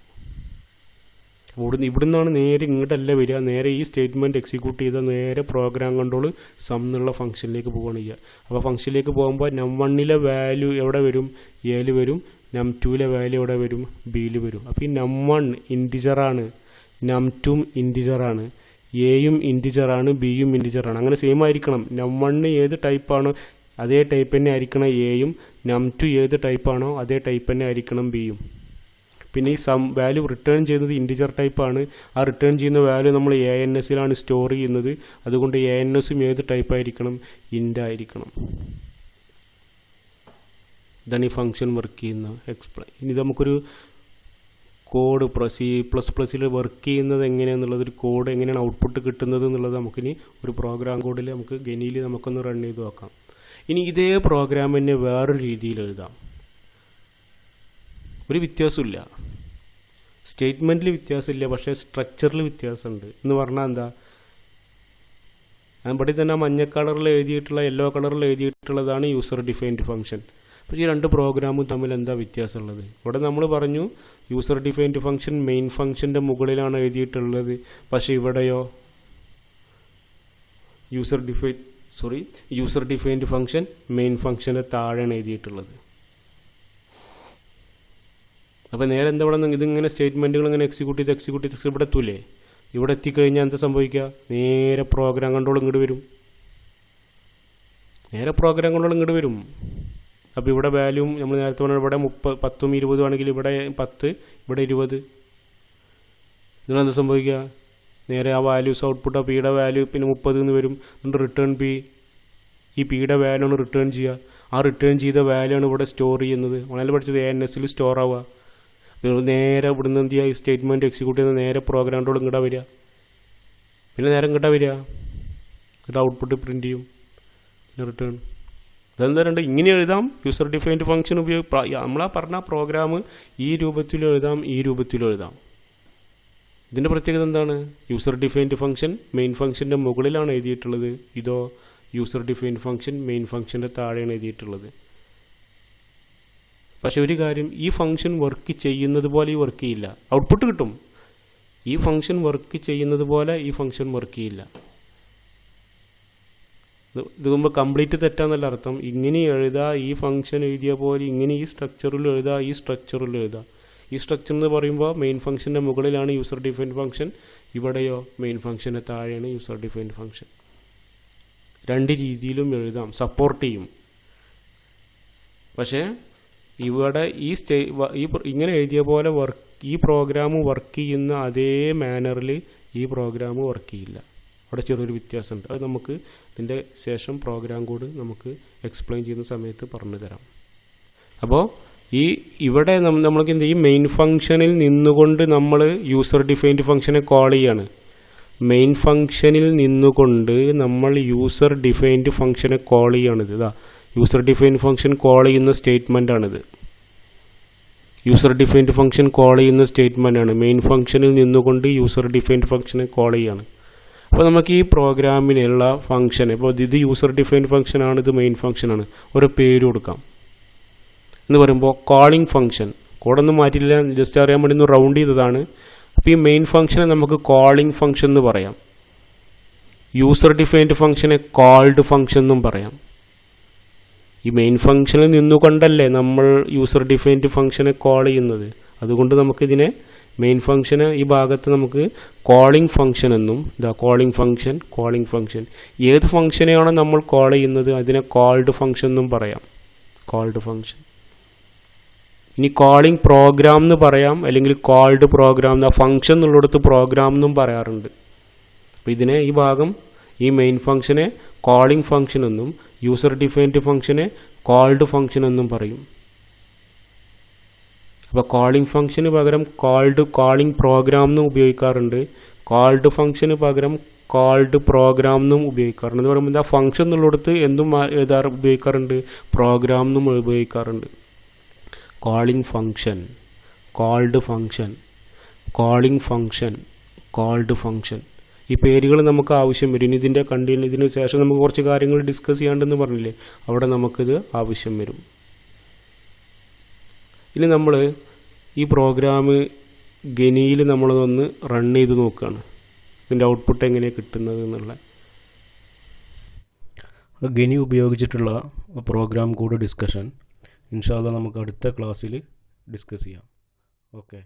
Speaker 1: ഇവിടുന്നാണ് നേരെ ഇങ്ങോട്ടല്ല വരിക, നേരെ ഈ സ്റ്റേറ്റ്മെൻറ്റ് എക്സിക്യൂട്ട് ചെയ്താൽ നേരെ പ്രോഗ്രാം കൺട്രോൾ സം എന്നുള്ള ഫംഗ്ഷനിലേക്ക് പോവുകയാണ് ചെയ്യുക. അപ്പോൾ ഫംഗ്ഷനിലേക്ക് പോകുമ്പോൾ num1 വാല്യൂ എവിടെ വരും, എയിൽ വരും. num2 വാല്യൂ എവിടെ വരും, ബിയിൽ വരും. അപ്പോൾ ഈ num1 ഇൻറ്റിജറാണ്, num2 ഇൻറ്റിജറാണ്, എയും ഇൻറ്റിജറാണ്, ബിയും ഇൻറ്റിജറാണ്. അങ്ങനെ സെയിം ആയിരിക്കണം. num1 ഏത് ടൈപ്പാണോ അതേ ടൈപ്പ് തന്നെ ആയിരിക്കണം എയും, num2 ഏത് ടൈപ്പാണോ അതേ ടൈപ്പ് തന്നെ ആയിരിക്കണം ബിയും. പിന്നെ ഈ സം വാല്യൂ റിട്ടേൺ ചെയ്യുന്നത് ഇൻറ്റിജർ ടൈപ്പാണ്. ആ റിട്ടേൺ ചെയ്യുന്ന വാല്യൂ നമ്മൾ ansലാണ് സ്റ്റോർ ചെയ്യുന്നത്. അതുകൊണ്ട് ansഉം ഏത് ടൈപ്പ് ആയിരിക്കണം, ഇൻ്റ് ആയിരിക്കണം. ഇതാണ് ഈ ഫംഗ്ഷൻ വർക്ക് ചെയ്യുന്ന എക്സ്പ്ലെയിൻ. ഇനി നമുക്കൊരു കോഡ് C++ൽ വർക്ക് ചെയ്യുന്നത് എങ്ങനെയാണെന്നുള്ളത്, ഒരു കോഡ് എങ്ങനെയാണ് ഔട്ട്പുട്ട് കിട്ടുന്നത് എന്നുള്ളത് നമുക്കിനി ഒരു പ്രോഗ്രാം കോഡിൽ നമുക്ക് ഗനിയിൽ നമുക്കൊന്ന് റൺ ചെയ്ത് നോക്കാം. ഇനി ഇതേ പ്രോഗ്രാം തന്നെ വേറൊരു രീതിയിൽ എഴുതാം. ഒരു വ്യത്യാസമില്ല, സ്റ്റേറ്റ്മെൻറ്റിൽ വ്യത്യാസമില്ല, പക്ഷേ സ്ട്രക്ചറിൽ വ്യത്യാസമുണ്ട്. എന്ന് പറഞ്ഞാൽ എന്താ, ഇവിടെ തന്നെ മഞ്ഞ കളറിൽ എഴുതിയിട്ടുള്ള യെല്ലോ കളറിൽ എഴുതിയിട്ടുള്ളതാണ് യൂസർ ഡിഫൈൻഡ് ഫംഗ്ഷൻ. പക്ഷേ ഈ രണ്ട് പ്രോഗ്രാമും തമ്മിൽ എന്താ വ്യത്യാസമുള്ളത്? ഇവിടെ നമ്മൾ പറഞ്ഞു യൂസർ ഡിഫൈൻഡ് ഫംഗ്ഷൻ മെയിൻ ഫംഗ്ഷൻ്റെ മുകളിലാണ് എഴുതിയിട്ടുള്ളത്. പക്ഷേ ഇവിടെയോ യൂസർ ഡിഫൈൻഡ് ഫംഗ്ഷൻ മെയിൻ ഫംഗ്ഷൻ്റെ താഴെയാണ് എഴുതിയിട്ടുള്ളത്. അപ്പോൾ നേരെ എന്താ ഇവിടെ ഇതിങ്ങനെ സ്റ്റേറ്റ്മെൻറ്റുകൾ ഇങ്ങനെ എക്സിക്യൂട്ട് ചെയ്ത് ഇവിടെ എത്തൂലേ? ഇവിടെ എത്തിക്കഴിഞ്ഞാൽ എന്താ സംഭവിക്കുക? നേരെ പ്രോഗ്രാം കൺട്രോൾ ഇങ്ങോട്ട് വരും. അപ്പോൾ ഇവിടെ വാല്യൂ നമ്മൾ നേരത്തെ പറഞ്ഞാൽ ഇവിടെ 10ഉം 20 ആണെങ്കിൽ ഇവിടെ 10, ഇവിടെ 20. ഇതിനെന്താ സംഭവിക്കുക? നേരെ ആ വാല്യൂസ് ഔട്ട്പുട്ട്, ആ പിയുടെ വാല്യൂ പിന്നെ 30 എന്ന് വരും. എന്നിട്ട് റിട്ടേൺ പി, ഈ പിയുടെ വാല്യൂ ആണ് റിട്ടേൺ ചെയ്യുക. ആ റിട്ടേൺ ചെയ്ത വാല്യൂ ആണ് ഇവിടെ സ്റ്റോർ ചെയ്യുന്നത്. വളരെ പഠിച്ചത് ANSൽ സ്റ്റോർ ആവുക. നേരെ ഇവിടുന്ന് എന്ത് ചെയ്യുക? ഈ സ്റ്റേറ്റ്മെൻറ്റ് എക്സിക്യൂട്ട് ചെയ്യുന്ന നേരെ പ്രോഗ്രാം കൺട്രോൾ ഇങ്ങോട്ടാ വരിക. പിന്നെ നേരെ ഇങ്ങോട്ടാ വരിക. എന്നിട്ട് ഔട്ട്പുട്ട് പ്രിൻറ്റ് ചെയ്യും, പിന്നെ റിട്ടേൺ. അതെന്താ രണ്ട് ഇങ്ങനെ എഴുതാം. യൂസർ ഡിഫൈൻഡ് ഫംഗ്ഷൻ നമ്മളാ പറഞ്ഞ പ്രോഗ്രാം ഈ രൂപത്തിലും എഴുതാം, ഈ രൂപത്തിലും എഴുതാം. ഇതിൻ്റെ പ്രത്യേകത എന്താണ്? യൂസർ ഡിഫൈൻഡ് ഫംഗ്ഷൻ മെയിൻ ഫംഗ്ഷൻ്റെ മുകളിലാണ് എഴുതിയിട്ടുള്ളത്. ഇതോ യൂസർ ഡിഫൈൻഡ് ഫംഗ്ഷൻ മെയിൻ ഫംഗ്ഷൻ്റെ താഴെയാണ് എഴുതിയിട്ടുള്ളത്. പക്ഷെ ഒരു കാര്യം, ഈ ഫംഗ്ഷൻ വർക്ക് ചെയ്യുന്നത് പോലെ ഈ വർക്ക് ചെയ്യില്ല. ഔട്ട്പുട്ട് കിട്ടും. ഈ ഫംഗ്ഷൻ വർക്ക് ചെയ്യുന്നത് പോലെ ഈ ഫംഗ്ഷൻ വർക്ക് ചെയ്യില്ല. ഇത് മുമ്പ് കംപ്ലീറ്റ് തെറ്റാന്നല്ല അർത്ഥം. ഇങ്ങനെ എഴുതാ, ഈ ഫംഗ്ഷൻ എഴുതിയ പോലെ ഇങ്ങനെ ഈ സ്ട്രക്ചറിൽ എഴുതാ, ഈ സ്ട്രക്ചറിൽ എഴുതാ. ഈ സ്ട്രക്ചർ എന്ന് പറയുമ്പോൾ മെയിൻ ഫംഗ്ഷൻ്റെ മുകളിലാണ് യൂസർ ഡിഫൈൻഡ് ഫംഗ്ഷൻ, ഇവിടെയോ മെയിൻ ഫംഗ്ഷൻ്റെ താഴെയാണ് യൂസർ ഡിഫൈൻഡ് ഫംഗ്ഷൻ. രണ്ട് രീതിയിലും എഴുതാം, സപ്പോർട്ട് ചെയ്യും. പക്ഷേ ഇവിടെ ഇങ്ങനെ എഴുതിയ പോലെ ഈ പ്രോഗ്രാം വർക്ക് ചെയ്യുന്ന അതേ മാനറിൽ ഈ പ്രോഗ്രാം വർക്ക് ചെയ്യില്ല. അവിടെ ചെറിയൊരു വ്യത്യാസമുണ്ട്. അത് നമുക്ക് ഇതിൻ്റെ ശേഷം പ്രോഗ്രാം കോഡ് നമുക്ക് എക്സ്പ്ലെയിൻ ചെയ്യുന്ന സമയത്ത് പറഞ്ഞു തരാം. അപ്പോൾ ഇവിടെ നമ്മൾക്ക് ഈ മെയിൻ ഫംഗ്ഷനിൽ നിന്നുകൊണ്ട് നമ്മൾ യൂസർ ഡിഫൈൻഡ് ഫംഗ്ഷനെ കോൾ ചെയ്യാണ്. മെയിൻ ഫംഗ്ഷനിൽ നിന്നുകൊണ്ട് നമ്മൾ യൂസർ ഡിഫൈൻഡ് ഫംഗ്ഷനെ കോൾ ചെയ്യുകയാണിത്. ഇതാ യൂസർ ഡിഫൈൻഡ് ഫംഗ്ഷൻ കോൾ ചെയ്യുന്ന സ്റ്റേറ്റ്മെൻ്റ് ആണിത്. യൂസർ ഡിഫൈൻഡ് ഫംഗ്ഷൻ കോൾ ചെയ്യുന്ന സ്റ്റേറ്റ്മെൻ്റ് ആണ്. മെയിൻ ഫംഗ്ഷനിൽ നിന്നുകൊണ്ട് യൂസർ ഡിഫൈൻഡ് ഫംഗ്ഷനെ കോൾ ചെയ്യാണ്. അപ്പോൾ നമുക്ക് ഈ പ്രോഗ്രാമിനുള്ള ഫംഗ്ഷൻ, ഇപ്പോൾ ഇത് യൂസർ ഡിഫൈൻഡ് ഫംഗ്ഷൻ ആണ്, ഇത് മെയിൻ ഫംഗ്ഷൻ ആണ്, ഒരു പേര് കൊടുക്കാം. എന്ന് പറയുമ്പോൾ കോളിംഗ് ഫംഗ്ഷൻ, കോഡൊന്നും മാറ്റിയില്ല, ജസ്റ്റ് അറിയാൻ വേണ്ടി ഒന്ന് റൗണ്ട് ചെയ്തതാണ്. അപ്പോൾ ഈ മെയിൻ ഫംഗ്ഷനെ നമുക്ക് കോളിംഗ് ഫംഗ്ഷൻ എന്ന് പറയാം. യൂസർ ഡിഫൈൻഡ് ഫംഗ്ഷനെ കോൾഡ് ഫംഗ്ഷൻ എന്നും പറയാം. ഈ മെയിൻ ഫംഗ്ഷനിൽ നിന്നുകൊണ്ടല്ലേ നമ്മൾ യൂസർ ഡിഫൈൻഡ് ഫംഗ്ഷനെ കോൾ ചെയ്യുന്നത്. അതുകൊണ്ട് നമുക്കിതിനെ മെയിൻ ഫംഗ്ഷന് ഈ ഭാഗത്ത് നമുക്ക് കോളിംഗ് ഫംഗ്ഷൻ എന്നും, ഇതാ കോളിംഗ് ഫംഗ്ഷൻ ഏത് ഫംഗ്ഷനെയാണോ നമ്മൾ കോൾ ചെയ്യുന്നത് അതിനെ കോൾഡ് ഫംഗ്ഷൻ എന്നും പറയാം. Called function. ഇനി കോളിംഗ് പ്രോഗ്രാം എന്ന് പറയാം, അല്ലെങ്കിൽ കോൾഡ് പ്രോഗ്രാം, ആ ഫംഗ്ഷൻ എന്നുള്ളിടത്ത് പ്രോഗ്രാം എന്നും പറയാറുണ്ട്. അപ്പോൾ ഇതിനെ ഈ ഭാഗം ഈ മെയിൻ ഫംഗ്ഷനെ കോളിംഗ് ഫംഗ്ഷൻ എന്നും യൂസർ ഡിഫൈൻഡ് ഫംഗ്ഷനെ കോൾഡ് ഫംഗ്ഷൻ എന്നും പറയും. അപ്പോൾ കോളിംഗ് ഫംഗ്ഷന് പകരം കോളിംഗ് പ്രോഗ്രാം എന്നും ഉപയോഗിക്കാറുണ്ട്. കോൾഡ് ഫംഗ്ഷന് പകരം കോൾഡ് പ്രോഗ്രാം എന്നും ഉപയോഗിക്കാറുണ്ട്. എന്ന് പറയുമ്പോൾ ആ ഫംഗ്ഷൻ എന്നുള്ളിടത്ത് എന്തും ഉപയോഗിക്കാറുണ്ട്, പ്രോഗ്രാം എന്നും ഉപയോഗിക്കാറുണ്ട്. Calling function, called function, calling function, called function, ഈ പേരുകൾ നമുക്ക് ആവശ്യം വരും. ഇതിന് ശേഷം നമുക്ക് കുറച്ച് കാര്യങ്ങൾ ഡിസ്കസ് ചെയ്യാണ്ടെന്ന് പറഞ്ഞില്ലേ, അവിടെ നമുക്കിത് ആവശ്യം വരും. ഇനി നമ്മൾ ഈ പ്രോഗ്രാം ഗനിയിൽ നമ്മളതൊന്ന് റൺ ചെയ്ത് നോക്കുകയാണ്, ഇതിൻ്റെ ഔട്ട്പുട്ട് എങ്ങനെയാണ് കിട്ടുന്നത് എന്നുള്ള. ഗനി ഉപയോഗിച്ചിട്ടുള്ള പ്രോഗ്രാം കോഡ് ഡിസ്കഷൻ ഇൻഷാ അല്ലാഹ് നമുക്ക് അടുത്ത ക്ലാസ്സിൽ ഡിസ്കസ് ചെയ്യാം. ഓക്കെ.